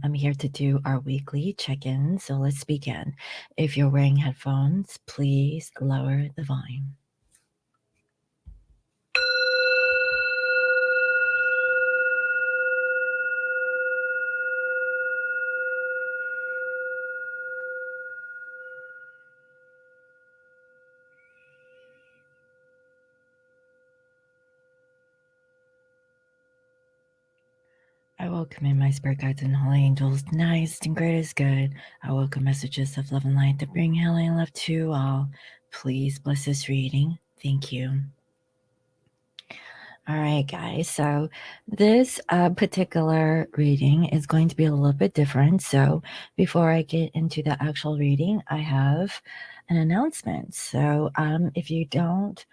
I'm here to do our weekly check-in, so let's begin. If you're wearing headphones, please lower the volume. I welcome in my spirit guides and holy angels. Nice and great is good. I welcome messages of love and light to bring healing and love to all. Please bless this reading. Thank you. All right, guys. So this particular reading is going to be a little bit different. So before I get into the actual reading, I have an announcement. So if you don't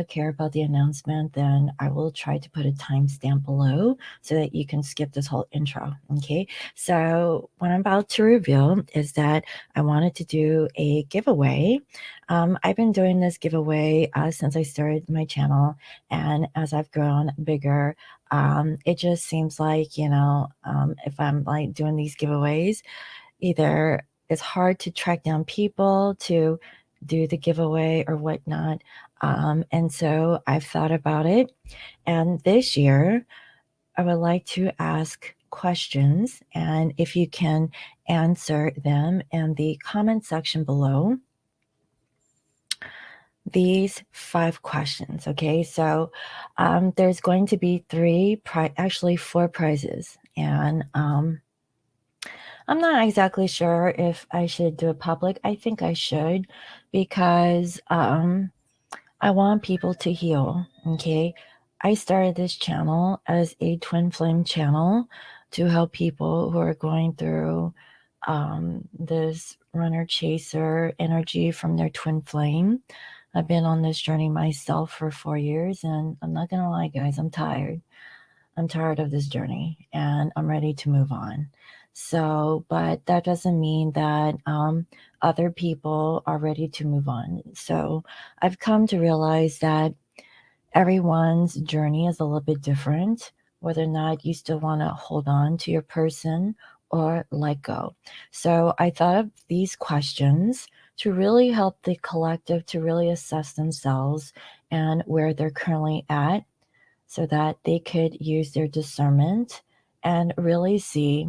care about the announcement, then I will try to put a timestamp below so that you can skip this whole intro. Okay. So what I'm about to reveal is that I wanted to do a giveaway. I've been doing this giveaway since I started my channel. And as I've grown bigger, it just seems like, if I'm like doing these giveaways, either it's hard to track down people to do the giveaway or whatnot. And so I've thought about it. And this year, I would like to ask questions. And if you can answer them in the comment section below, these 5 questions. Okay, so there's going to be actually 4 prizes, and I'm not exactly sure if I should do it public. I think I should, because I want people to heal. Okay, I started this channel as a twin flame channel to help people who are going through this runner chaser energy from their twin flame. I've been on this journey myself for 4 years, and I'm not gonna lie, guys, I'm tired. I'm tired of this journey, and I'm ready to move on. So, but that doesn't mean that other people are ready to move on. So I've come to realize that everyone's journey is a little bit different, whether or not you still want to hold on to your person or let go. So I thought of these questions to really help the collective to really assess themselves and where they're currently at, so that they could use their discernment and really see,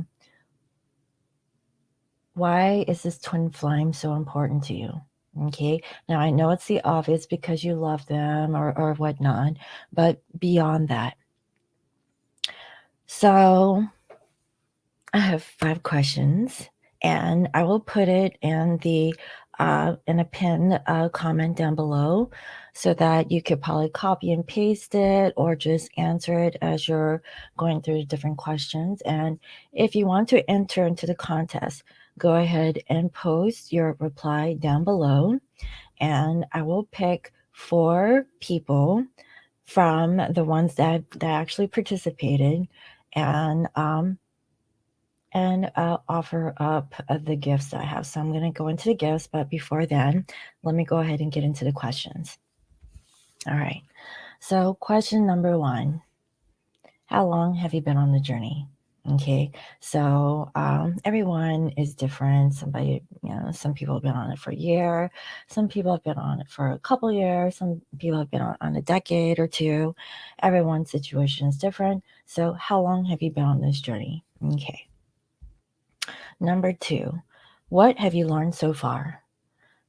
why is this twin flame so important to you? Okay, now I know it's the obvious because you love them or whatnot, but beyond that. So I have 5 questions, and I will put it in a pinned comment down below, so that you could probably copy and paste it or just answer it as you're going through the different questions. And if you want to enter into the contest, go ahead and post your reply down below, and I will pick 4 people from the ones that actually participated, and offer up the gifts I have. So I'm going to go into the gifts, but before then, let me go ahead and get into the questions. All right. So question number 1, how long have you been on the journey? Okay, so everyone is different. Some people have been on it for a year. Some people have been on it for a couple years. Some people have been on a decade or 2. Everyone's situation is different. So how long have you been on this journey? Okay. Number 2, what have you learned so far?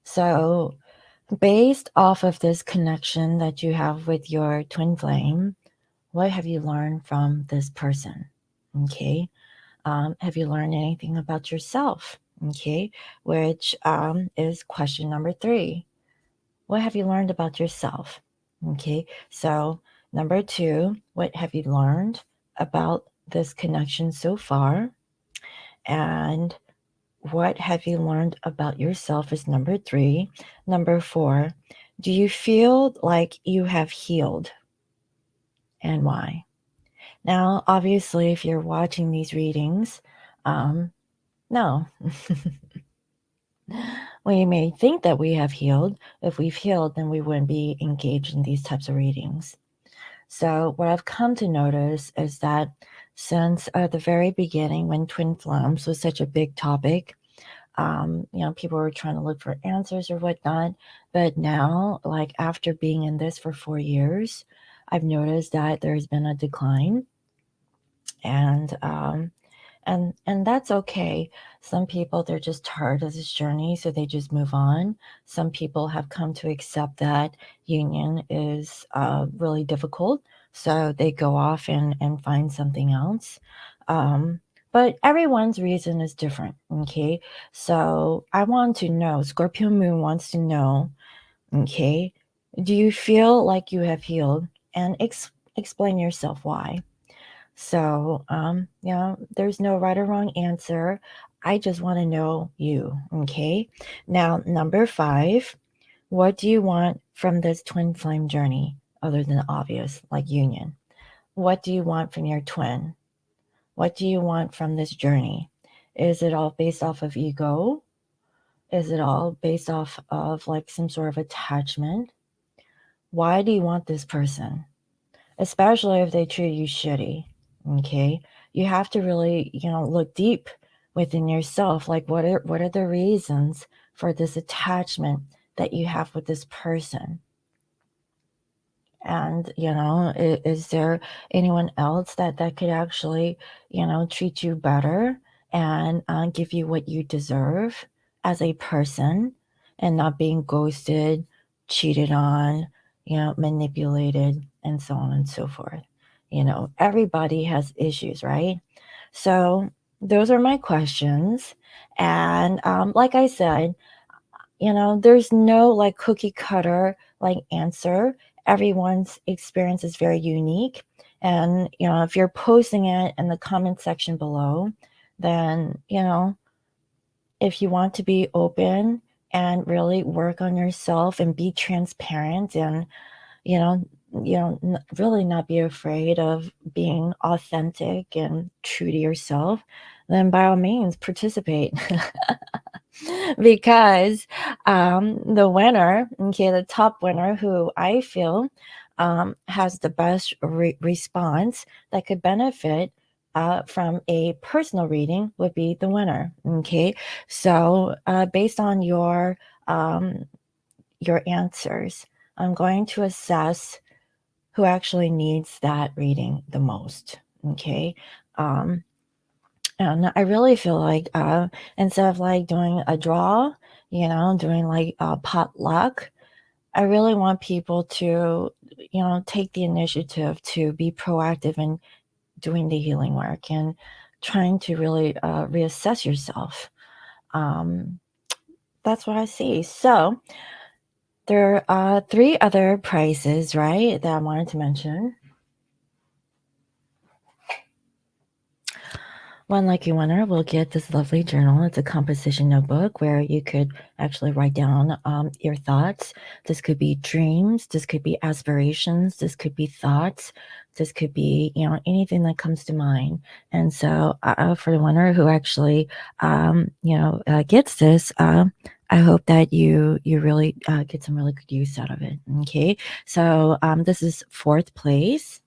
So based off of this connection that you have with your twin flame, what have you learned from this person? Okay. Have you learned anything about yourself? Okay. Which is question number 3. What have you learned about yourself? Okay. So number 2, what have you learned about this connection so far? And what have you learned about yourself is number 3. Number 4, do you feel like you have healed, and why? Now, obviously, if you're watching these readings, no. We may think that we have healed. If we've healed, then we wouldn't be engaged in these types of readings. So what I've come to notice is that since the very beginning when twin flames was such a big topic. People were trying to look for answers or whatnot. But now, like after being in this for 4 years, I've noticed that there's been a decline, and that's okay. Some people, they're just tired of this journey, so they just move on. Some people have come to accept that union is really difficult, so they go off and find something else. Um, but everyone's reason is different, okay? So I want to know, Scorpio Moon wants to know, okay, do you feel like you have healed? And explain yourself why. So, there's no right or wrong answer. I just want to know you. Okay. Now, number 5, what do you want from this twin flame journey other than obvious, like union? What do you want from your twin? What do you want from this journey? Is it all based off of ego? Is it all based off of like some sort of attachment? Why do you want this person? Especially if they treat you shitty. Okay, you have to really, look deep within yourself. Like, what are the reasons for this attachment that you have with this person? And is there anyone else that could actually treat you better and give you what you deserve as a person, and not being ghosted, cheated on, manipulated, and so on and so forth? Everybody has issues, right? So those are my questions. And like I said, there's no like cookie cutter like answer. Everyone's experience is very unique. And, if you're posting it in the comment section below, then, if you want to be open and really work on yourself and be transparent, and, you know, really not be afraid of being authentic and true to yourself, then by all means participate. Because the winner, okay, the top winner, who I feel has the best response that could benefit from a personal reading, would be the winner. Okay, so based on your answers, I'm going to assess who actually needs that reading the most. Okay. Um, and I really feel like instead of like doing a draw, doing like a potluck, I really want people to, take the initiative to be proactive in doing the healing work and trying to really reassess yourself. Um, that's what I see. So there are 3 other prizes, right, that I wanted to mention. One lucky winner will get this lovely journal. It's a composition notebook where you could actually write down your thoughts. This could be dreams. This could be aspirations. This could be thoughts. This could be, anything that comes to mind. And so for the winner who actually, gets this, I hope that you really get some really good use out of it. Okay. So this is 4th place.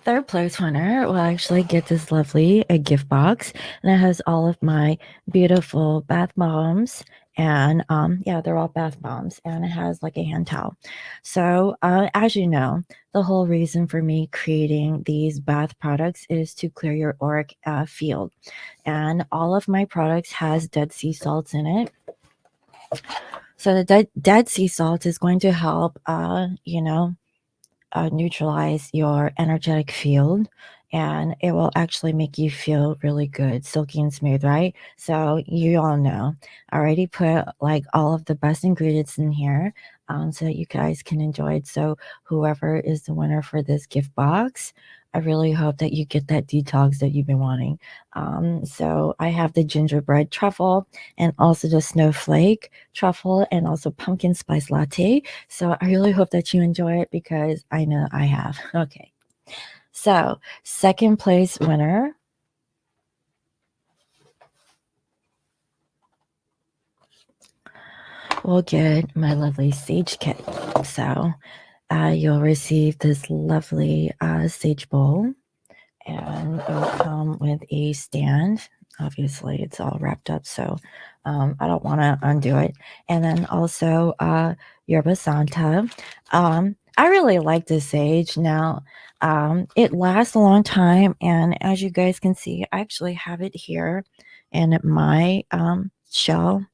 Third place winner will actually get this lovely gift box, and it has all of my beautiful bath bombs. And they're all bath bombs, and it has like a hand towel. So as you know, the whole reason for me creating these bath products is to clear your auric field, and all of my products has Dead Sea salts in it. So the Dead Sea salt is going to help neutralize your energetic field, and it will actually make you feel really good, silky and smooth, right? So you all know I already put like all of the best ingredients in here, so that you guys can enjoy it. So whoever is the winner for this gift box, I really hope that you get that detox that you've been wanting. So I have the gingerbread truffle, and also the snowflake truffle, and also pumpkin spice latte. So I really hope that you enjoy it, because I know I have. Okay. So, second place winner will get my lovely sage kit. So you'll receive this lovely sage bowl, and it will come with a stand. Obviously, it's all wrapped up, so I don't want to undo it. And then also yerba santa. I really like this sage. Now, it lasts a long time, and as you guys can see, I actually have it here in my shell.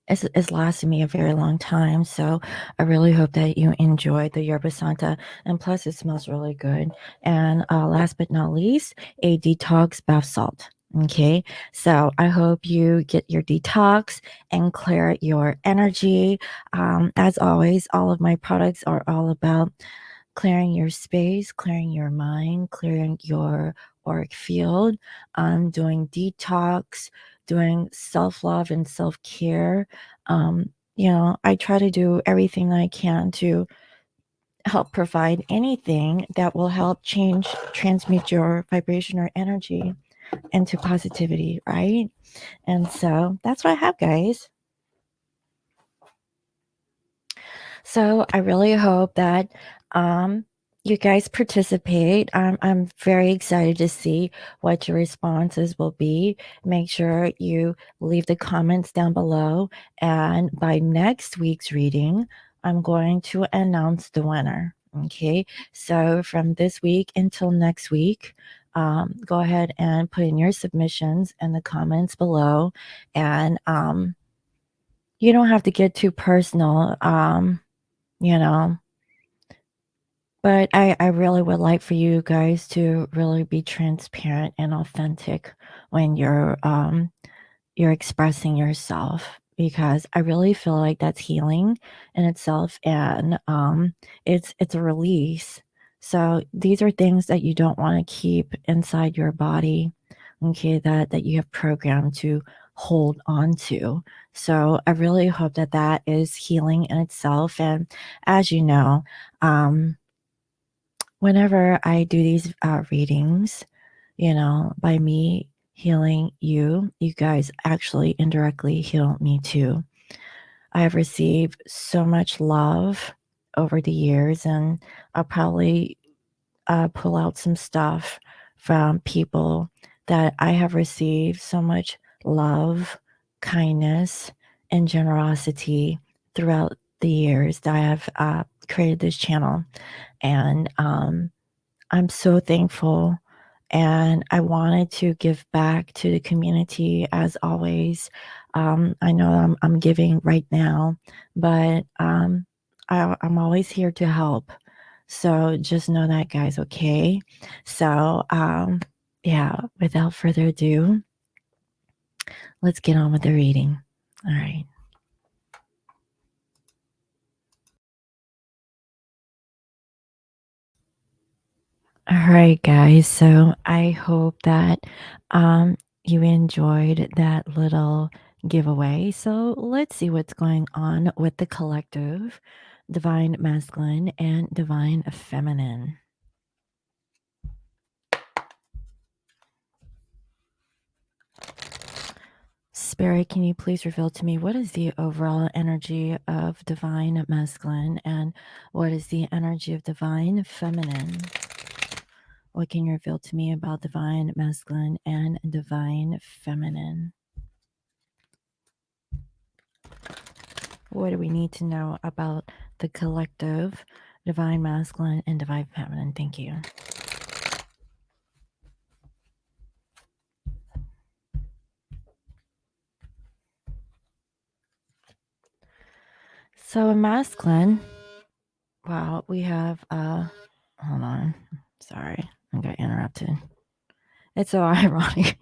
It's lasted me a very long time, so I really hope that you enjoyed the yerba santa, and plus it smells really good. And last but not least, a detox bath salt. Okay, so I hope you get your detox and clear your energy. As always, all of my products are all about clearing your space, clearing your mind, clearing your auric field, doing detox, doing self love and self care. I try to do everything I can to help provide anything that will help transmute your vibration or energy into positivity, right? And so that's what I have, guys. So I really hope that you guys participate. I'm very excited to see what your responses will be. Make sure you leave the comments down below. And by next week's reading, I'm going to announce the winner. Okay. So from this week until next week, go ahead and put in your submissions in the comments below. And you don't have to get too personal. You know, but I really would like for you guys to really be transparent and authentic when you're expressing yourself, because I really feel like that's healing in itself, and it's a release. So these are things that you don't want to keep inside your body, okay, that you have programmed to hold on to. So I really hope that that is healing in itself. And as you know, whenever I do these readings, by me healing you, you guys actually indirectly heal me too. I have received so much love over the years, and I'll probably pull out some stuff from people that I have received so much love, kindness, and generosity throughout the years that I have created this channel. And I'm so thankful, and I wanted to give back to the community as always. I know I'm giving right now, but I'm always here to help. So just know that, guys, okay? So, yeah, without further ado, let's get on with the reading. All right. All right, guys. So I hope that you enjoyed that little giveaway. So let's see what's going on with the collective, divine masculine and divine feminine. Spirit, can you please reveal to me what is the overall energy of divine masculine and what is the energy of divine feminine? What can you reveal to me about divine masculine and divine feminine? What do we need to know about the collective, divine masculine and divine feminine? Thank you. So in masculine, wow, we have hold on. Sorry, I got interrupted. It's so ironic.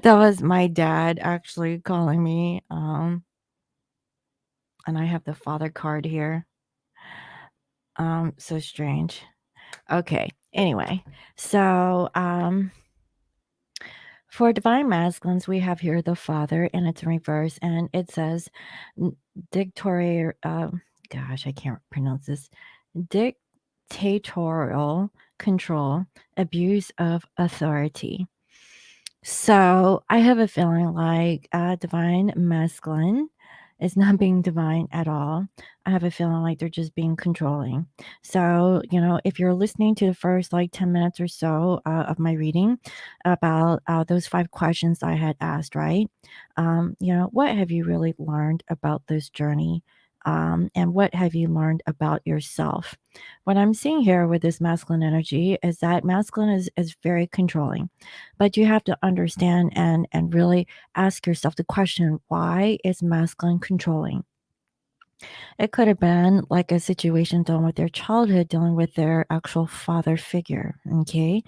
That was my dad actually calling me. And I have the father card here. So strange. Okay. Anyway, so for divine masculines, we have here the father, and it's in reverse, and it says dictatorial. Gosh, I can't pronounce this. Dictatorial control, abuse of authority. So I have a feeling like divine masculine is not being divine at all. I have a feeling like they're just being controlling. So, if you're listening to the first like 10 minutes or so of my reading about those 5 questions I had asked, right? What have you really learned about this journey? And what have you learned about yourself? What I'm seeing here with this masculine energy is that masculine is very controlling, but you have to understand and really ask yourself the question, why is masculine controlling? It could have been like a situation dealing with their childhood, dealing with their actual father figure. Okay.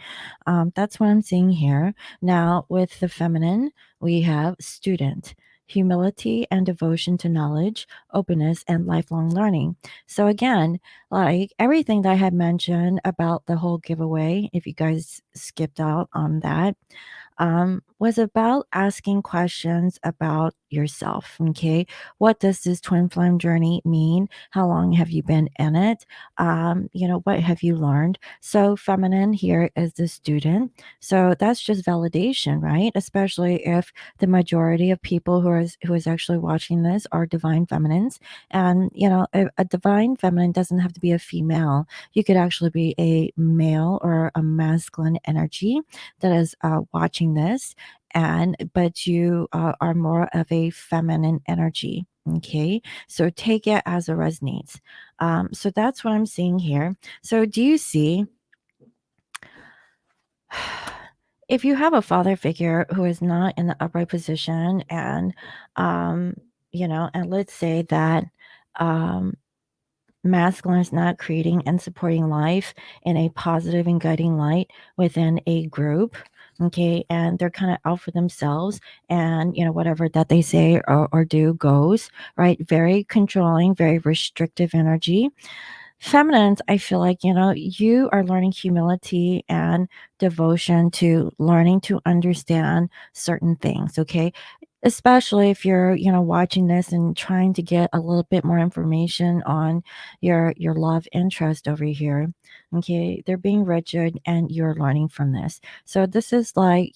That's what I'm seeing here. Now, with the feminine, we have student. Humility and devotion to knowledge, openness, and lifelong learning. So, again, like everything that I had mentioned about the whole giveaway, if you guys skipped out on that, was about asking questions about yourself. Okay. What does this twin flame journey mean? How long have you been in it? What have you learned? So, feminine here is the student. So, that's just validation, right? Especially if the majority of people who is actually watching this are divine feminines. And, a divine feminine doesn't have to be a female. You could actually be a male or a masculine energy that is watching this, and but you are more of a feminine energy. Okay, so take it as it resonates. So that's what I'm seeing here. So do you see, if you have a father figure who is not in the upright position, and um and let's say that um masculine is not creating and supporting life in a positive and guiding light within a group. Okay. And they're kind of out for themselves, and, whatever that they say or do goes, right? Very controlling, very restrictive energy. Feminines, I feel like, you are learning humility and devotion to learning to understand certain things. Okay. Especially if you're, watching this and trying to get a little bit more information on your love interest over here. Okay. They're being rigid and you're learning from this. So this is like,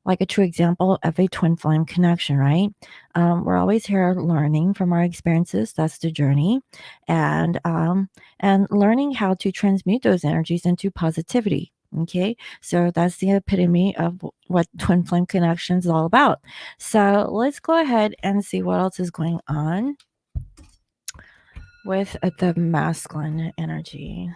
like a true example of a twin flame connection, right? We're always here learning from our experiences. That's the journey. And learning how to transmute those energies into positivity. Okay. So that's the epitome of what twin flame connection is all about. So let's go ahead and see what else is going on with the masculine energy.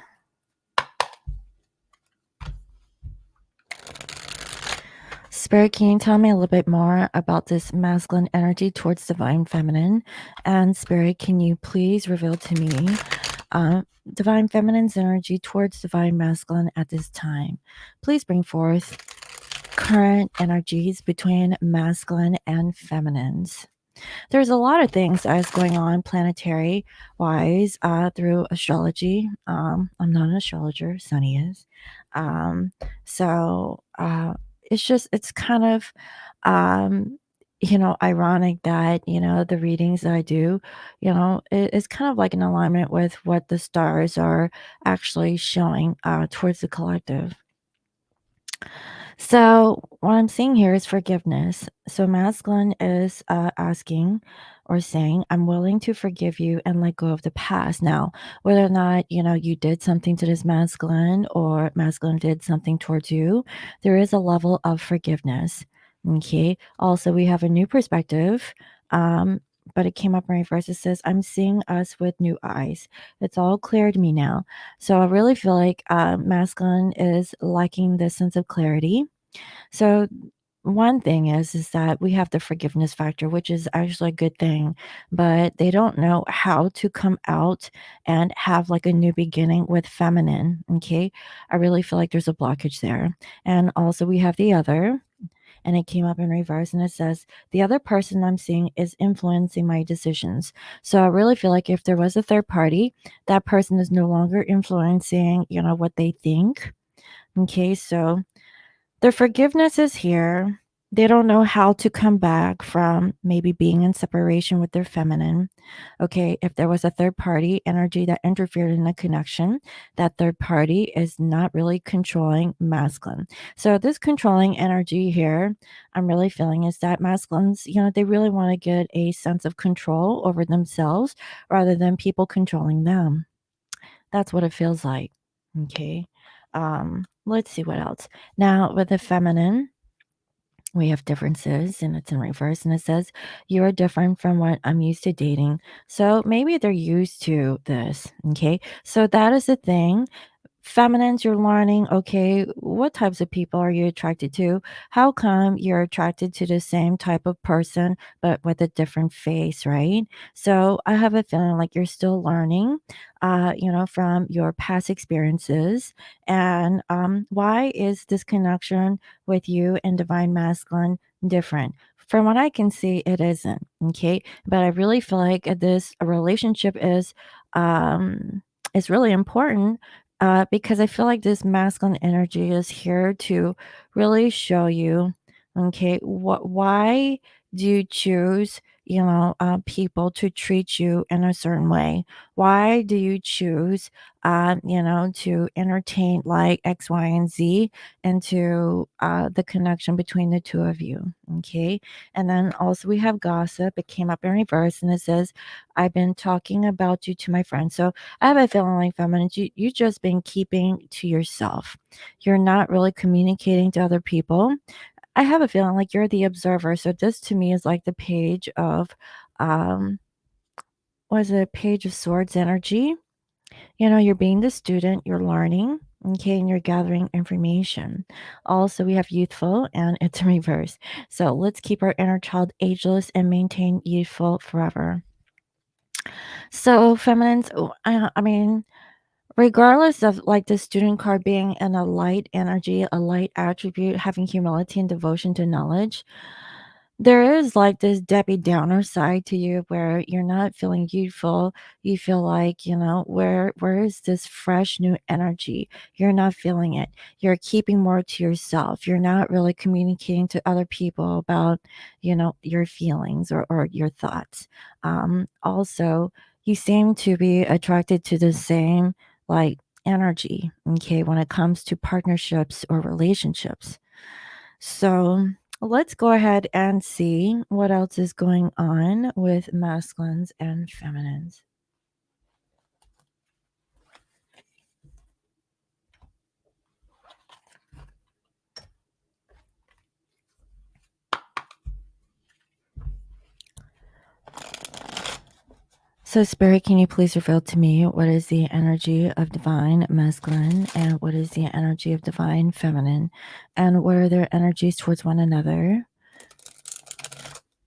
Spirit, can you tell me a little bit more about this masculine energy towards divine feminine? And Spirit, can you please reveal to me divine feminine's energy towards divine masculine at this time? Please bring forth current energies between masculine and feminines. There's a lot of things that is going on planetary wise through astrology. I'm not an astrologer, Sunny is. Um, so it's kind of ironic that, the readings that I do, it's kind of like in alignment with what the stars are actually showing towards the collective. So, what I'm seeing here is forgiveness. So, masculine is asking or saying, I'm willing to forgive you and let go of the past. Now, whether or not, you did something to this masculine or masculine did something towards you, there is a level of forgiveness. Okay. Also, we have a new perspective. But it came up in reverse. It says, I'm seeing us with new eyes. It's all clear to me now. So I really feel like masculine is lacking this sense of clarity. So one thing is that we have the forgiveness factor, which is actually a good thing, but they don't know how to come out and have like a new beginning with feminine. Okay. I really feel like there's a blockage there. And also we have the other, and it came up in reverse, and it says the other person I'm seeing is influencing my decisions. So I really feel like if there was a third party, that person is no longer influencing, what they think. Okay, so the forgiveness is here, They don't know how to come back from maybe being in separation with their feminine. Okay, if there was a third party energy that interfered in the connection, that third party is not really controlling masculine. So, this controlling energy here, I'm really feeling is that masculines, they really want to get a sense of control over themselves rather than people controlling them. That's what it feels like. Okay. Let's see what else. Now, with the feminine, we have differences and it's in reverse and it says you are different from what I'm used to dating. So maybe they're used to this. Okay, so that is the thing. Feminines, you're learning, okay, what types of people are you attracted to? How come you're attracted to the same type of person, but with a different face, right? So I have a feeling like you're still learning, from your past experiences. And why is this connection with you and divine masculine different? From what I can see, it isn't. Okay. But I really feel like this relationship is really important because I feel like this masculine energy is here to really show you, okay, why do you choose, people to treat you in a certain way? Why do you choose, to entertain like X, Y, and Z into the connection between the two of you? Okay. And then also we have gossip. It came up in reverse and it says, I've been talking about you to my friends. So I have a feeling like feminine, you just been keeping to yourself. You're not really communicating to other people. I have a feeling like you're the observer. So this to me is like the page of um was it page of swords energy? You're being the student, you're learning, okay, and you're gathering information. Also, we have youthful and it's in reverse. So let's keep our inner child ageless and maintain youthful forever. So feminines, I mean, regardless of like the student card being in a light energy, a light attribute, having humility and devotion to knowledge, there is like this Debbie Downer side to you where you're not feeling youthful. You feel like, where is this fresh new energy? You're not feeling it. You're keeping more to yourself. You're not really communicating to other people about, your feelings or your thoughts. Also, you seem to be attracted to the same like energy, okay, when it comes to partnerships or relationships. So let's go ahead and see what else is going on with masculines and feminines. So, Spirit, can you please reveal to me what is the energy of divine masculine and what is the energy of divine feminine and what are their energies towards one another?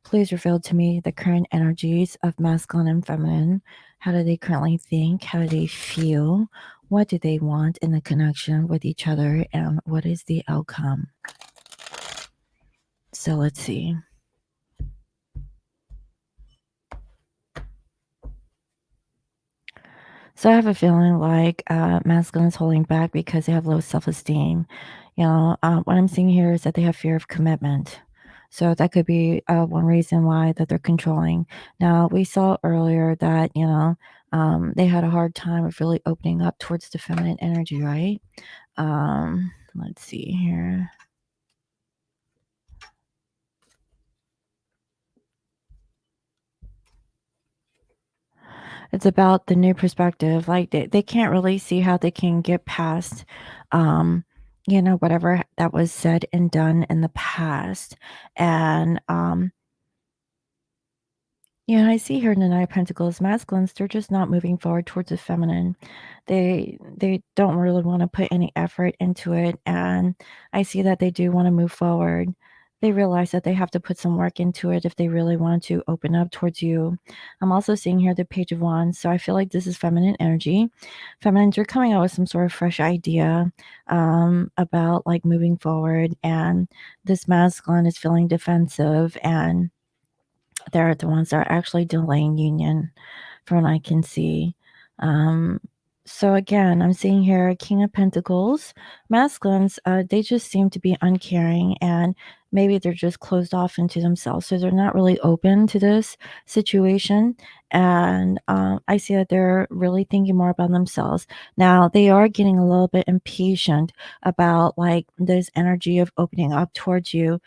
Please reveal to me the current energies of masculine and feminine. How do they currently think? How do they feel? What do they want in the connection with each other? And what is the outcome? So let's see. So I have a feeling like masculine is holding back because they have low self-esteem. What I'm seeing here is that they have fear of commitment. So that could be one reason why that they're controlling. Now we saw earlier that they had a hard time of really opening up towards the feminine energy, right? Let's see here. It's about the new perspective. Like they can't really see how they can get past, um, whatever that was said and done in the past. And I see here in the Nine of Pentacles, masculines, they're just not moving forward towards the feminine. They don't really want to put any effort into it. And I see that they do want to move forward. They realize that they have to put some work into it if they really want to open up towards you. I'm also seeing here the Page of Wands. So I feel like this is feminine energy. Feminines are coming out with some sort of fresh idea about like moving forward. And this masculine is feeling defensive and they're the ones that are actually delaying union from what I can see. Um, So again, I'm seeing here King of Pentacles. Masculines, they just seem to be uncaring, and maybe they're just closed off into themselves. So they're not really open to this situation. And I see that they're really thinking more about themselves. Now, they are getting a little bit impatient about like this energy of opening up towards you.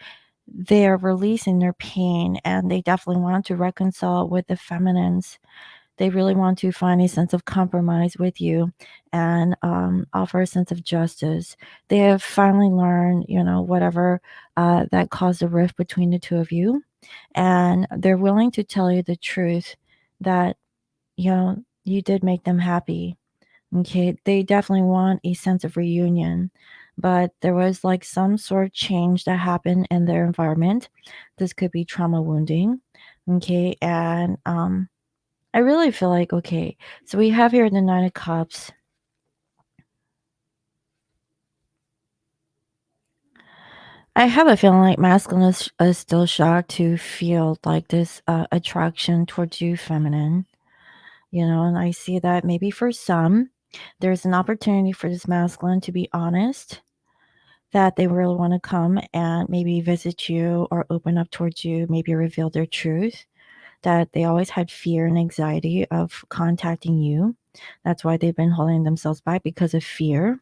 They're releasing their pain, and they definitely want to reconcile with the feminines. They really want to find a sense of compromise with you and offer a sense of justice. They have finally learned, whatever that caused a rift between the two of you. And they're willing to tell you the truth that, you did make them happy. Okay. They definitely want a sense of reunion. But there was like some sort of change that happened in their environment. This could be trauma wounding. Okay. And I really feel like, okay, so we have here the Nine of Cups. I have a feeling like masculine is still shocked to feel like this attraction towards you, feminine, and I see that maybe for some, there's an opportunity for this masculine to be honest, that they really want to come and maybe visit you or open up towards you, maybe reveal their truth, that they always had fear and anxiety of contacting you. That's why they've been holding themselves back because of fear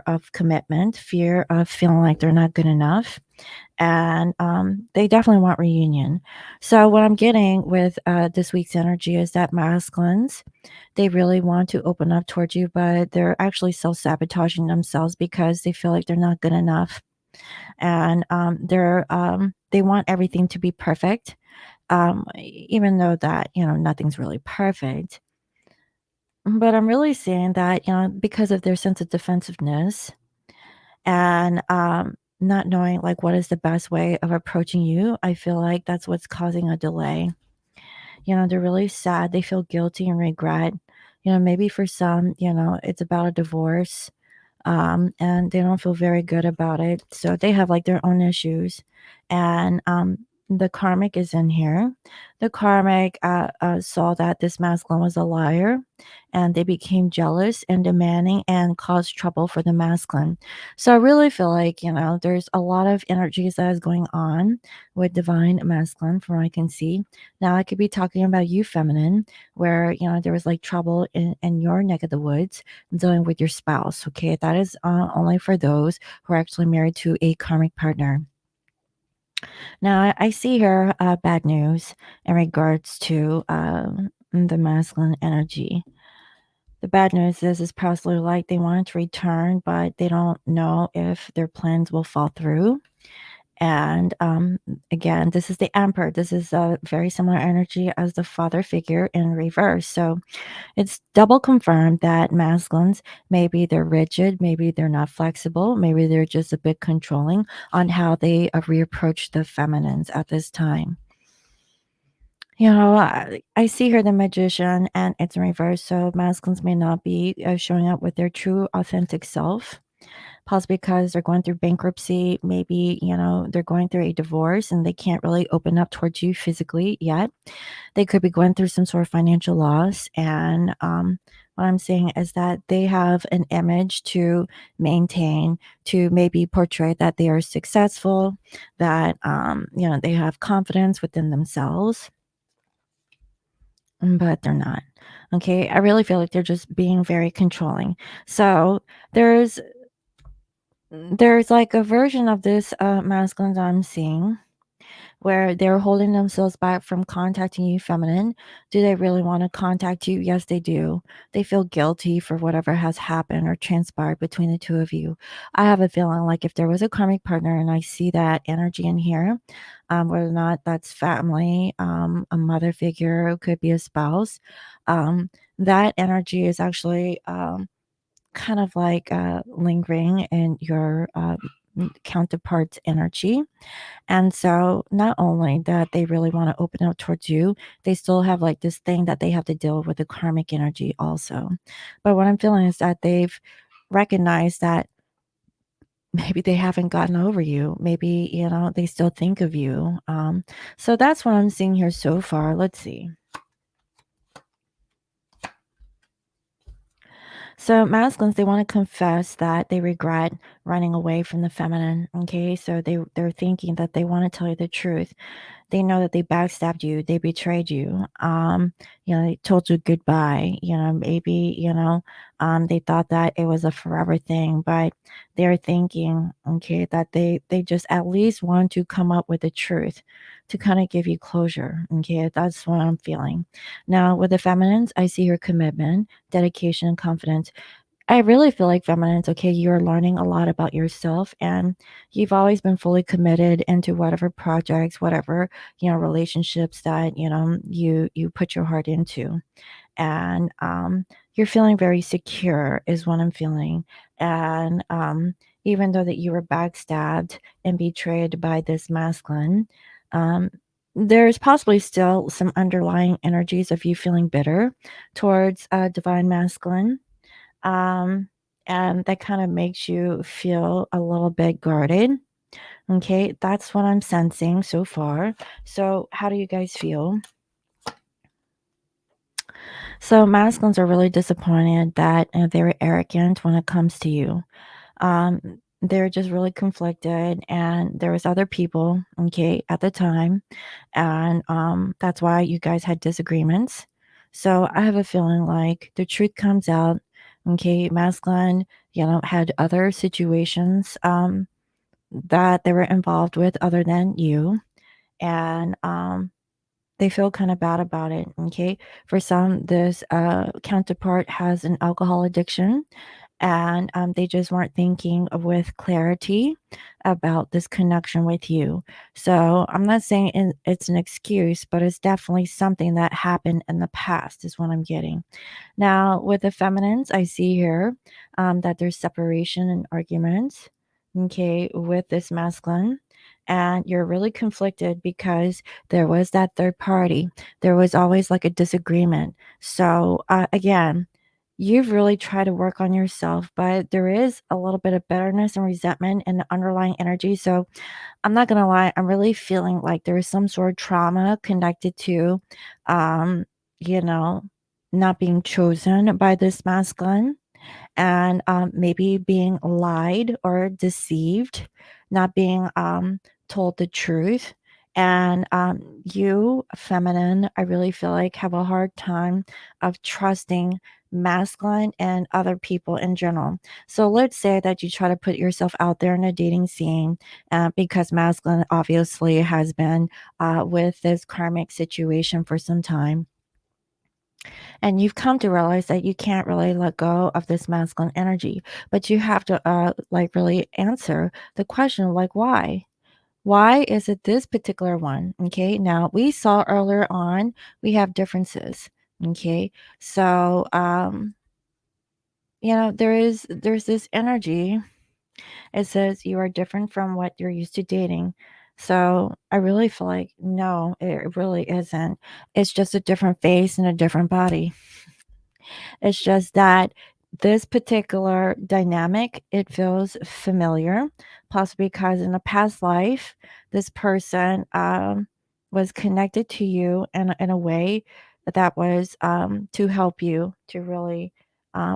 of commitment, fear of feeling like they're not good enough. And they definitely want reunion. So, what I'm getting with this week's energy is that masculines, they really want to open up towards you, but they're actually self sabotaging themselves because they feel like they're not good enough. And they want everything to be perfect, even though that, nothing's really perfect. But I'm really seeing that, because of their sense of defensiveness and not knowing like what is the best way of approaching you, I feel like that's what's causing a delay. They're really sad. They feel guilty and regret. Maybe for some, it's about a divorce, and they don't feel very good about it. So they have like their own issues, and the karmic is in here. The karmic saw that this masculine was a liar, and they became jealous and demanding and caused trouble for the masculine. So I really feel like there's a lot of energies that is going on with divine masculine, from what I can see. Now I could be talking about you, feminine, where there was like trouble in your neck of the woods dealing with your spouse. Okay, that is only for those who are actually married to a karmic partner. Now, I see here bad news in regards to the masculine energy. The bad news is possibly like they want to return, but they don't know if their plans will fall through. And again, this is the Emperor. This is a very similar energy as the father figure in reverse. So it's double confirmed that masculines, maybe they're rigid, maybe they're not flexible, maybe they're just a bit controlling on how they reapproach the feminines at this time. I see here the magician and it's in reverse. So masculines may not be showing up with their true, authentic self. Possibly because they're going through bankruptcy. Maybe, they're going through a divorce and they can't really open up towards you physically yet. They could be going through some sort of financial loss. And what I'm saying is that they have an image to maintain, to maybe portray that they are successful, that, they have confidence within themselves, but they're not. Okay. I really feel like they're just being very controlling. So there's there's like a version of this masculine that I'm seeing where they're holding themselves back from contacting you, feminine. Do they really want to contact you? Yes, they do. They feel guilty for whatever has happened or transpired between the two of you. I have a feeling like if there was a karmic partner and I see that energy in here, whether or not that's family, a mother figure, it could be a spouse, that energy is actually kind of like lingering in your counterpart's energy. And so, not only that they really want to open up towards you, they still have like this thing that they have to deal with the karmic energy also. But what I'm feeling is that they've recognized that maybe they haven't gotten over you. Maybe, they still think of you. So that's what I'm seeing here so far. Let's see. So masculines, they want to confess that they regret running away from the feminine. Okay. So they're thinking that they want to tell you the truth. They know that they backstabbed you, they betrayed you, they told you goodbye, maybe, they thought that it was a forever thing, but they're thinking, okay, that they just at least want to come up with the truth to kind of give you closure. Okay, that's what I'm feeling. Now, with the feminines, I see your commitment, dedication, and confidence. I really feel like feminines, okay, you're learning a lot about yourself and you've always been fully committed into whatever projects, whatever, relationships that, you put your heart into. And you're feeling very secure is what I'm feeling. And even though that you were backstabbed and betrayed by this masculine, um, there's possibly still some underlying energies of you feeling bitter towards divine masculine, um, and that kind of makes you feel a little bit guarded. Okay, that's what I'm sensing so far. So, how do you guys feel? So, masculines are really disappointed that they were arrogant when it comes to you. They're just really conflicted, and there was other people, okay, at the time, and that's why you guys had disagreements. So I have a feeling like the truth comes out. Okay, masculine, had other situations that they were involved with other than you, and they feel kind of bad about it. Okay, for some, this counterpart has an alcohol addiction, and they just weren't thinking with clarity about this connection with you. So I'm not saying it's an excuse, but it's definitely something that happened in the past, is what I'm getting. Now, with the feminines, I see here that there's separation and arguments, okay, with this masculine. And you're really conflicted because there was that third party. There was always like a disagreement. So, again, you've really tried to work on yourself, but there is a little bit of bitterness and resentment in the underlying energy. So, I'm not gonna lie, I'm really feeling like there is some sort of trauma connected to, um, you know, not being chosen by this masculine, and maybe being lied or deceived, not being told the truth. And you, feminine, I really feel like have a hard time of trusting masculine and other people in general. So let's say that you try to put yourself out there in a dating scene, because masculine obviously has been with this karmic situation for some time, and you've come to realize that you can't really let go of this masculine energy, but you have to like really answer the question, like, why is it this particular one? Okay, now we saw earlier on we have differences. Okay, so there's this energy. It says you are different from what you're used to dating. So I really feel like no, it really isn't. It's just a different face and a different body. It's just that this particular dynamic, it feels familiar, possibly because in a past life, this person was connected to you in a way that was to help you to really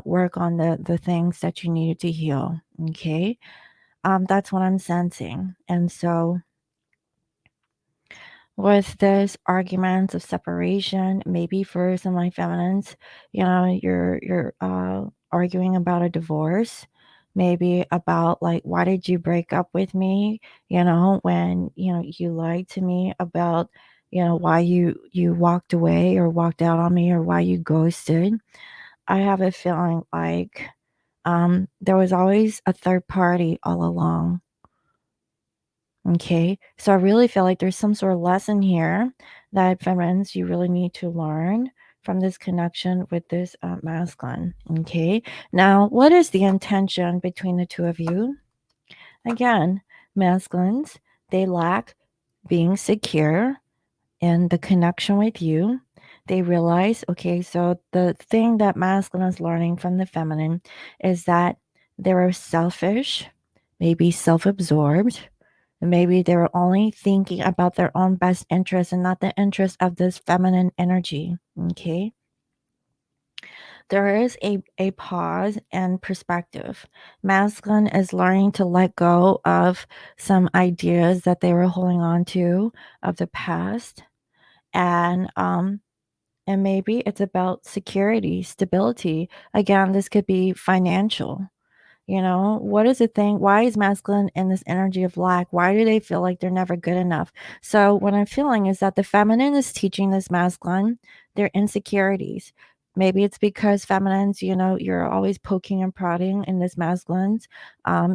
work on the things that you needed to heal. Okay. That's what I'm sensing. And so, with this arguments of separation, maybe for some like feminines, you're arguing about a divorce, maybe about like why did you break up with me, when you lied to me about why you walked away or walked out on me, or why you ghosted. I have a feeling like there was always a third party all along. Okay, so I really feel like there's some sort of lesson here that friends you really need to learn from this connection with this masculine. Okay, now what is the intention between the two of you? Again, masculines, they lack being secure in the connection with you. They realize, okay, so the thing that masculine is learning from the feminine is that they are selfish, maybe self absorbed. Maybe they were only thinking about their own best interest and not the interest of this feminine energy. Okay. There is a pause and perspective. Masculine is learning to let go of some ideas that they were holding on to of the past, and maybe it's about security, stability. Again, this could be financial. What is the thing? Why is masculine in this energy of lack? Why do they feel like they're never good enough? So, what I'm feeling is that the feminine is teaching this masculine their insecurities. Maybe it's because feminines, you're always poking and prodding in this masculine's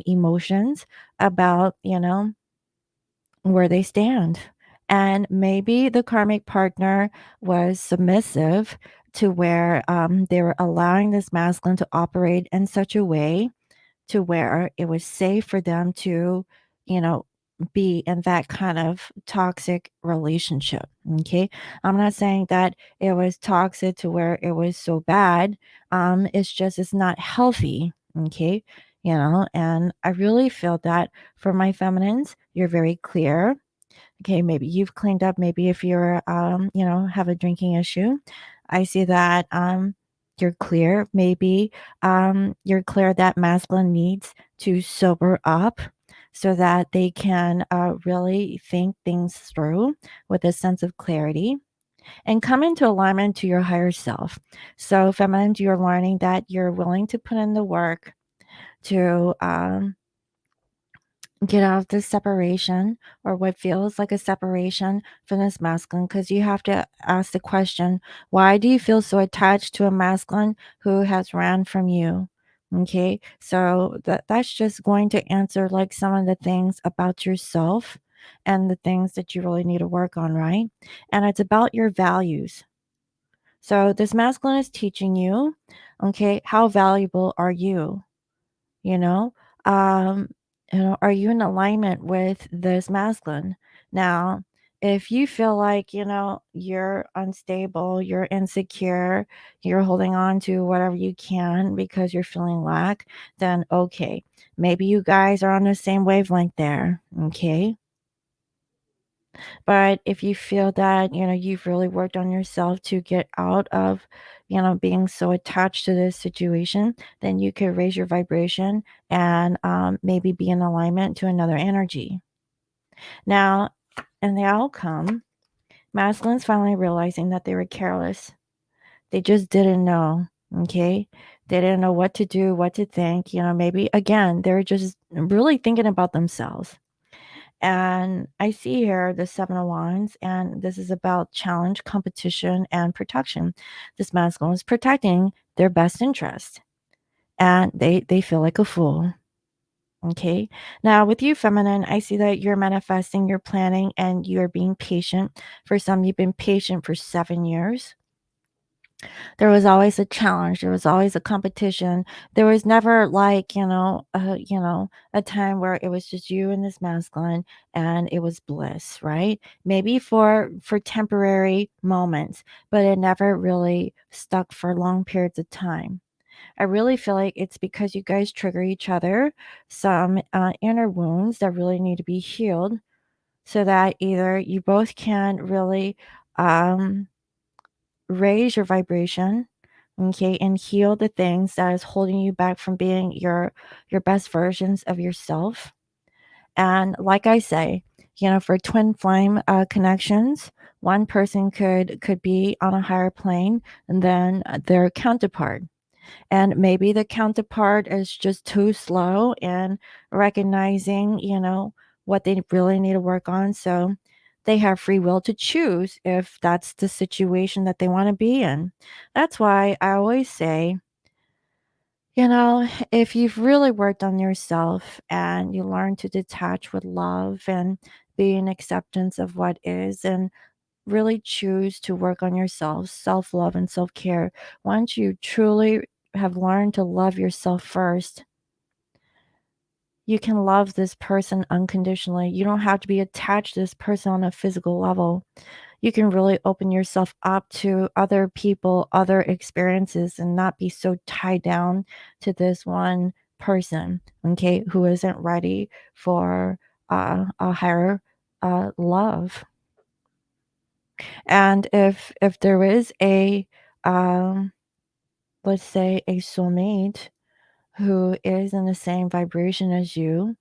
emotions about, where they stand. And maybe the karmic partner was submissive to where they were allowing this masculine to operate in such a way to where it was safe for them to, you know, be in that kind of toxic relationship. Okay. I'm not saying that it was toxic to where it was so bad. It's just, it's not healthy. Okay. And I really feel that for my feminines, you're very clear. Okay, maybe you've cleaned up. Maybe if you're, have a drinking issue, I see that you're clear. Maybe you're clear that masculine needs to sober up so that they can really think things through with a sense of clarity and come into alignment to your higher self. So, feminine, you're learning that you're willing to put in the work to get out of this separation or what feels like a separation from this masculine, because you have to ask the question, why do you feel so attached to a masculine who has ran from you? Okay, so that's just going to answer like some of the things about yourself and the things that you really need to work on, right? And it's about your values. So this masculine is teaching you, okay, how valuable are you? you know um are you in alignment with this masculine? Now, if you feel like you're unstable, you're insecure, you're holding on to whatever you can because you're feeling lack, then okay, maybe you guys are on the same wavelength there. Okay, but if you feel that, you've really worked on yourself to get out of, being so attached to this situation, then you could raise your vibration and maybe be in alignment to another energy. Now, in the outcome, masculines finally realizing that they were careless. They just didn't know. Okay. They didn't know what to do, what to think. Maybe again, they're just really thinking about themselves. And I see here the Seven of Wands, and this is about challenge, competition, and protection. This masculine is protecting their best interest, and they feel like a fool. Okay. Now, with you, feminine, I see that you're manifesting, you're planning, and you're being patient. For some, you've been patient for 7 years. There was always a challenge. There was always a competition. There was never like, a time where it was just you and this masculine and it was bliss, right? Maybe for temporary moments, but it never really stuck for long periods of time. I really feel like it's because you guys trigger each other, some inner wounds that really need to be healed so that either you both can really um raise your vibration, okay, and heal the things that is holding you back from being your best versions of yourself. And like I say, for twin flame connections, one person could be on a higher plane than their counterpart, and maybe the counterpart is just too slow in recognizing what they really need to work on. So they have free will to choose if that's the situation that they want to be in. That's why I always say, if you've really worked on yourself and you learn to detach with love and be in acceptance of what is, and really choose to work on yourself, self love and self care, once you truly have learned to love yourself first, you can love this person unconditionally. You don't have to be attached to this person on a physical level. You can really open yourself up to other people, other experiences, and not be so tied down to this one person, okay, who isn't ready for a higher love. And if there is a um, let's say, a soulmate who is in the same vibration as you,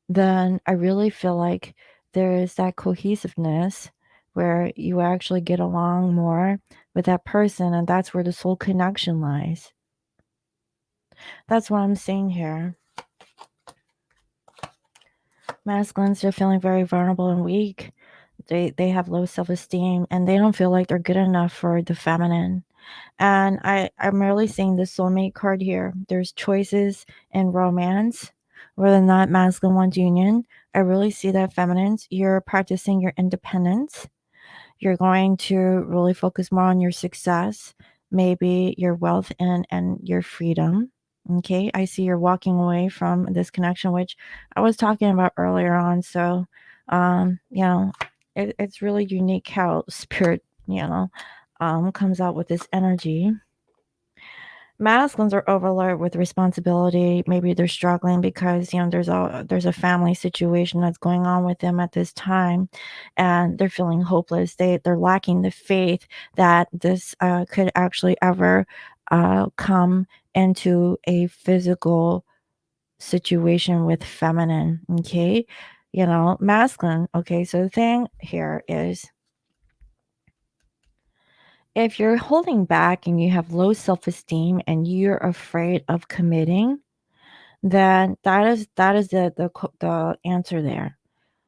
then I really feel like there is that cohesiveness where you actually get along more with that person, and that's where the soul connection lies. That's what I'm seeing here. Masculines are feeling very vulnerable and weak. They have low self-esteem, and they don't feel like they're good enough for the feminine. And I'm really seeing the soulmate card here. There's choices in romance, whether or not masculine wants union. I really see that feminines, you're practicing your independence. You're going to really focus more on your success, maybe your wealth and your freedom. Okay, I see you're walking away from this connection, which I was talking about earlier on. So, you know, it's really unique how spirit, comes out with this energy. Masculines are overloaded with responsibility. Maybe they're struggling because there's a family situation that's going on with them at this time, and they're feeling hopeless. They're lacking the faith that this could actually ever come into a physical situation with feminine. Okay, masculine. Okay, so the thing here is, if you're holding back and you have low self-esteem and you're afraid of committing, then that is the answer there.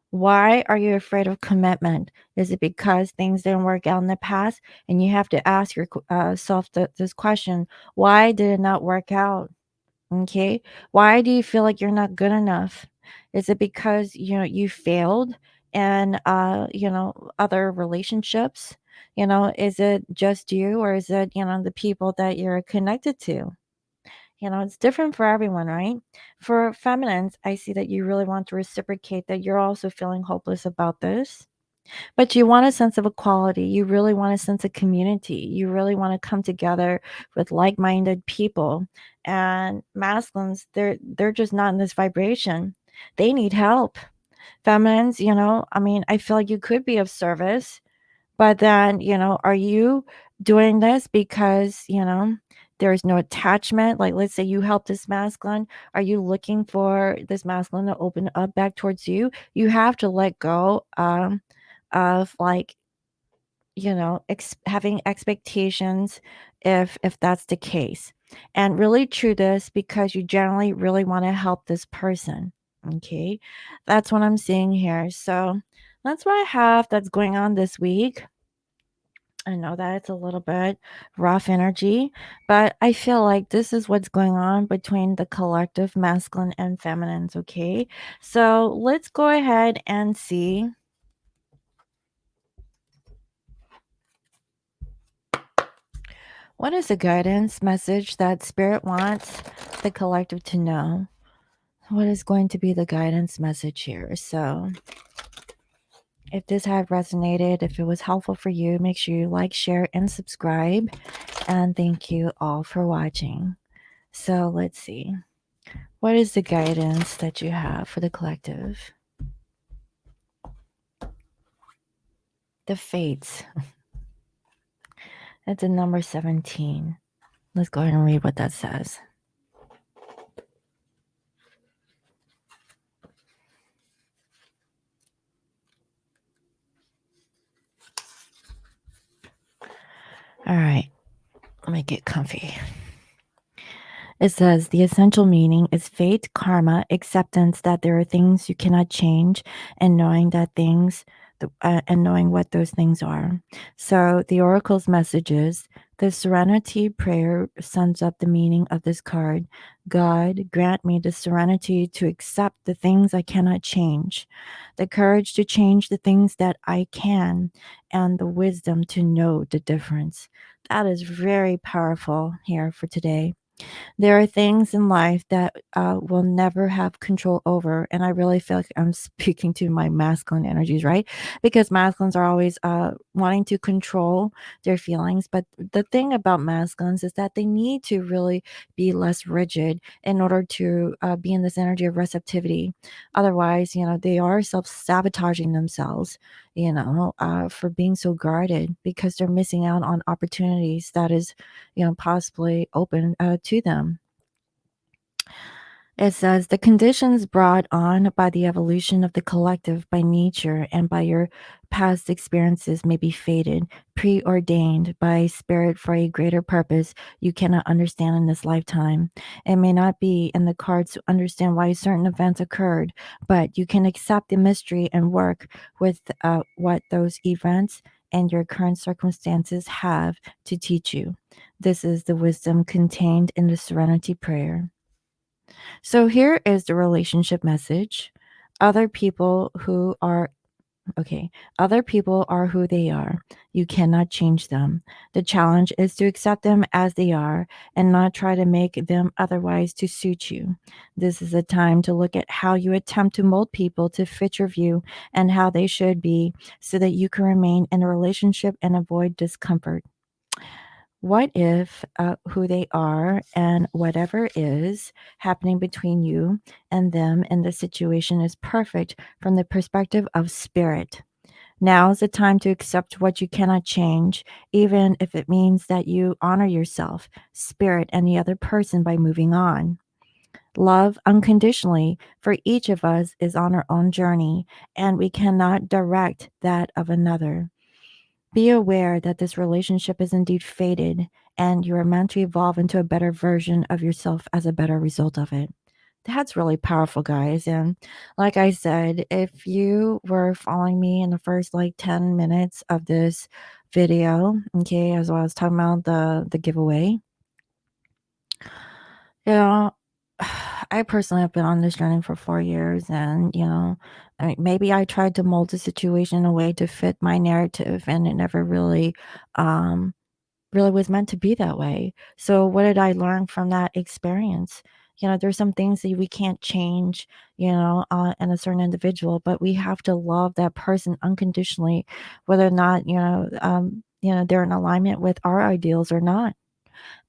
Why are you afraid of commitment? Is it because things didn't work out in the past? And you have to ask yourself this question: why did it not work out? Okay, why do you feel like you're not good enough? Is it because you failed in other relationships? Is it just you, or is it the people that you're connected to? It's different for everyone, right? For feminines, I see that you really want to reciprocate, that you're also feeling hopeless about this. But you want a sense of equality. You really want a sense of community. You really want to come together with like-minded people. And masculines, they're just not in this vibration. They need help. Feminines, I mean, I feel like you could be of service, but then, are you doing this because, there's no attachment? Like, let's say you help this masculine. Are you looking for this masculine to open up back towards you? You have to let go of, like, having expectations, if that's the case, and really true this because you generally really want to help this person. Okay, that's what I'm seeing here. So that's what I have that's going on this week. I know that it's a little bit rough energy, but I feel like this is what's going on between the collective masculine and feminines. Okay, so let's go ahead and see what is the guidance message that Spirit wants the collective to know. What is going to be the guidance message here? So, if this had resonated, if it was helpful for you, make sure you like, share, and subscribe. And thank you all for watching. So, let's see. What is the guidance that you have for the collective? The fates. It's a number 17. Let's go ahead and read what that says. All right, let me get comfy. It says the essential meaning is fate, karma, acceptance that there are things you cannot change, and knowing and knowing what those things are. So the oracle's message is the serenity prayer sums up the meaning of this card. God, grant me the serenity to accept the things I cannot change, the courage to change the things that I can, and the wisdom to know the difference. That is very powerful here for today. There are things in life that we'll never have control over. And I really feel like I'm speaking to my masculine energies, right? Because masculines are always wanting to control their feelings. But the thing about masculines is that they need to really be less rigid in order to be in this energy of receptivity. Otherwise, they are self sabotaging themselves, for being so guarded because they're missing out on opportunities that is, possibly open to them. It says the conditions brought on by the evolution of the collective by nature and by your past experiences may be fated, preordained by spirit for a greater purpose you cannot understand in this lifetime. It may not be in the cards to understand why certain events occurred, but you can accept the mystery and work with what those events and your current circumstances have to teach you. This is the wisdom contained in the Serenity Prayer. So here is the relationship message. Other people who are okay, other people are who they are. You cannot change them. The challenge is to accept them as they are and not try to make them otherwise to suit you. This is a time to look at how you attempt to mold people to fit your view and how they should be so that you can remain in a relationship and avoid discomfort. What if who they are and whatever is happening between you and them in the situation is perfect from the perspective of spirit? Now is the time to accept what you cannot change, even if it means that you honor yourself, spirit, and the other person by moving on. Love unconditionally for each of us is on our own journey, and we cannot direct that of another. Be aware that this relationship is indeed fated and you are meant to evolve into a better version of yourself as a better result of it. That's really powerful, guys. And like I said, if you were following me in the first like 10 minutes of this video, okay, as I was talking about the giveaway, you know, I personally have been on this journey for 4 years, and I mean, maybe I tried to mold the situation in a way to fit my narrative, and it never um, really was meant to be that way. So, what did I learn from that experience? There's some things that we can't change, in a certain individual, but we have to love that person unconditionally, whether or not they're in alignment with our ideals or not.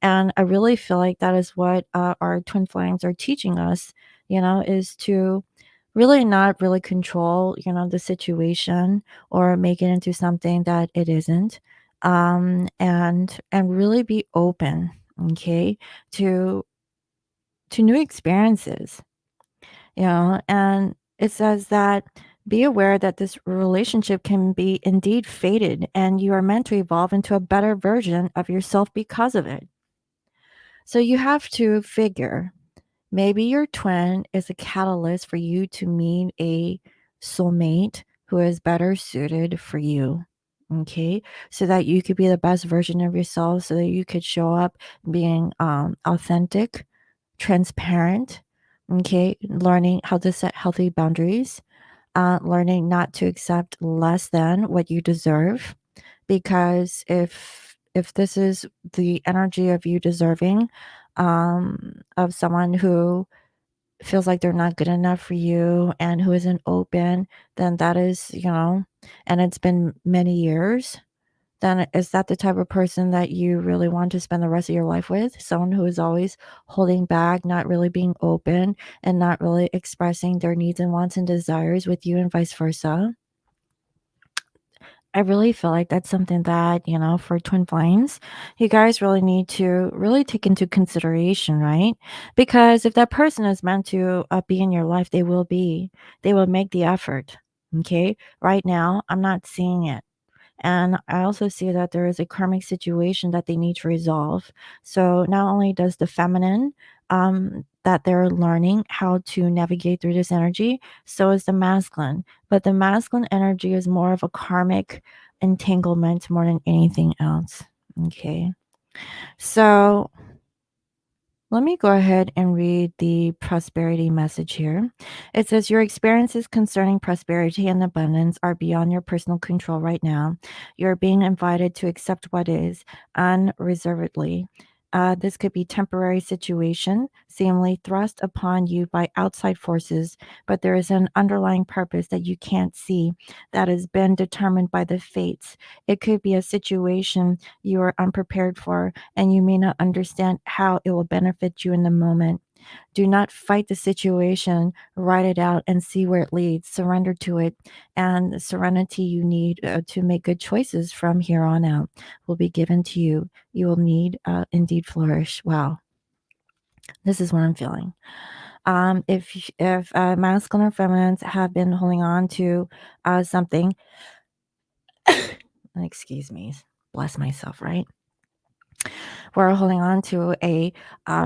And I really feel like that is what our twin flames are teaching us, is to really not really control, the situation or make it into something that it isn't. And really be open, okay, to new experiences, and it says that be aware that this relationship can be indeed fated and you are meant to evolve into a better version of yourself because of it. So you have to figure maybe your twin is a catalyst for you to meet a soulmate who is better suited for you. Okay. So that you could be the best version of yourself, so that you could show up being authentic, transparent. Okay. Learning how to set healthy boundaries, learning not to accept less than what you deserve, because if this is the energy of you deserving of someone who feels like they're not good enough for you and who isn't open, then that is, and it's been many years, then is that the type of person that you really want to spend the rest of your life with? Someone who is always holding back, not really being open, and not really expressing their needs and wants and desires with you, and vice versa? I really feel like that's something that, for twin flames, you guys really need to really take into consideration, right? Because if that person is meant to be in your life, they will be. They will make the effort. Okay. Right now, I'm not seeing it. And I also see that there is a karmic situation that they need to resolve. So not only does the feminine, that they're learning how to navigate through this energy, so is the masculine. But the masculine energy is more of a karmic entanglement more than anything else. Okay. So let me go ahead and read the prosperity message here. It says, your experiences concerning prosperity and abundance are beyond your personal control right now. You're being invited to accept what is unreservedly. This could be temporary situation, seemingly thrust upon you by outside forces, but there is an underlying purpose that you can't see that has been determined by the fates. It could be a situation you are unprepared for, and you may not understand how it will benefit you in the moment. Do not fight the situation, write it out and see where it leads. Surrender to it. And the serenity you need to make good choices from here on out will be given to you. You will need indeed flourish. Wow. This is what I'm feeling. If masculine or feminines have been holding on to something, excuse me, bless myself, right? We're holding on to a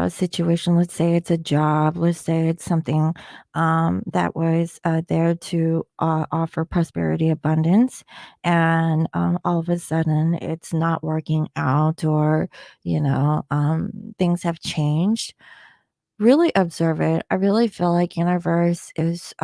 situation. Let's say it's a job. Let's say it's something that was there to offer prosperity, abundance, and all of a sudden it's not working out, or things have changed. Really observe it. I really feel like universe is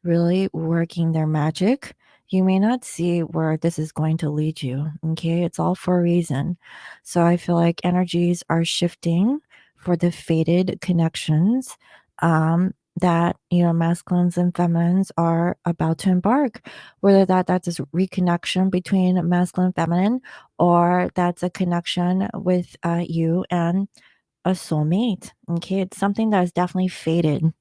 really working their magic. You may not see where this is going to lead you. Okay, it's all for a reason. So I feel like energies are shifting for the fated connections that masculines and feminines are about to embark. Whether that's a reconnection between masculine and feminine, or that's a connection with you and a soulmate. Okay, it's something that is definitely fated.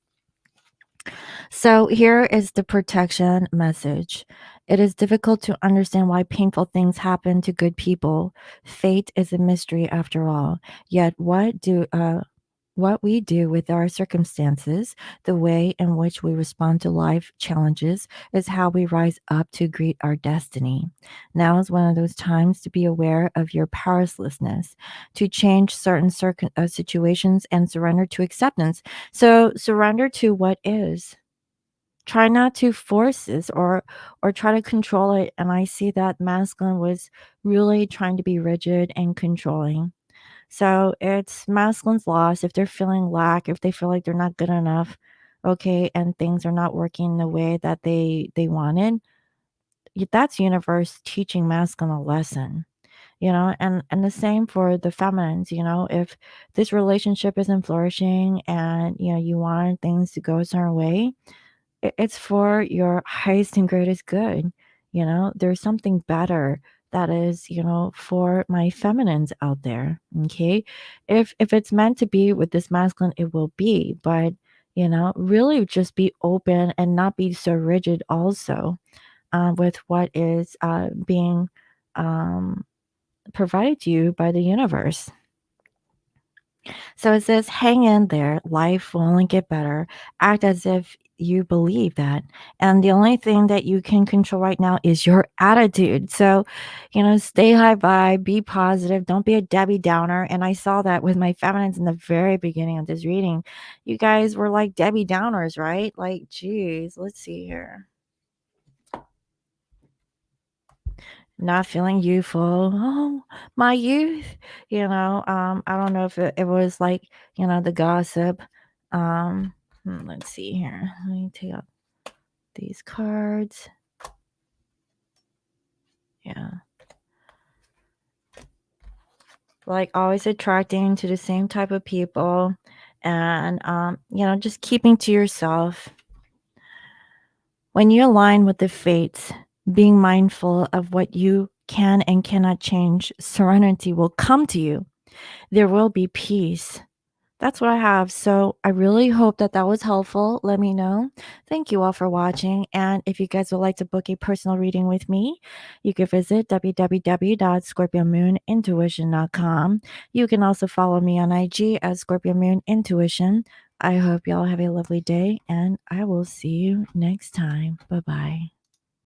So here is the protection message. It is difficult to understand why painful things happen to good people. Fate is a mystery after all. Yet what we do with our circumstances, the way in which we respond to life challenges, is how we rise up to greet our destiny. Now is one of those times to be aware of your powerlessness, to change certain situations and surrender to acceptance. So surrender to what is. Try not to force this, or try to control it. And I see that masculine was really trying to be rigid and controlling. So it's masculine's loss if they're feeling lack, if they feel like they're not good enough, okay, and things are not working the way that they wanted. That's universe teaching masculine a lesson, and the same for the feminines. If this relationship isn't flourishing, and you want things to go a certain way, it's for your highest and greatest good. There's something better that is, for my feminines out there. Okay. If it's meant to be with this masculine, it will be. But really just be open and not be so rigid also, with what is being um, provided to you by the universe. So it says, hang in there. Life will only get better. Act as if you believe that. And the only thing that you can control right now is your attitude. So, stay high vibe, be positive, don't be a Debbie Downer. And I saw that with my feminines in the very beginning of this reading. You guys were like Debbie Downers, right? Like, geez, let's see here. Not feeling youthful. Oh, my youth. I don't know if it was like, the gossip. Let's see here. Let me take out these cards. Yeah. Like always attracting to the same type of people, and just keeping to yourself. When you align with the fates, being mindful of what you can and cannot change, serenity will come to you. There will be peace. That's what I have. So I really hope that that was helpful. Let me know. Thank you all for watching. And if you guys would like to book a personal reading with me, you can visit www.scorpiomoonintuition.com. You can also follow me on IG as Scorpio Moon Intuition. I hope y'all have a lovely day, and I will see you next time. Bye-bye.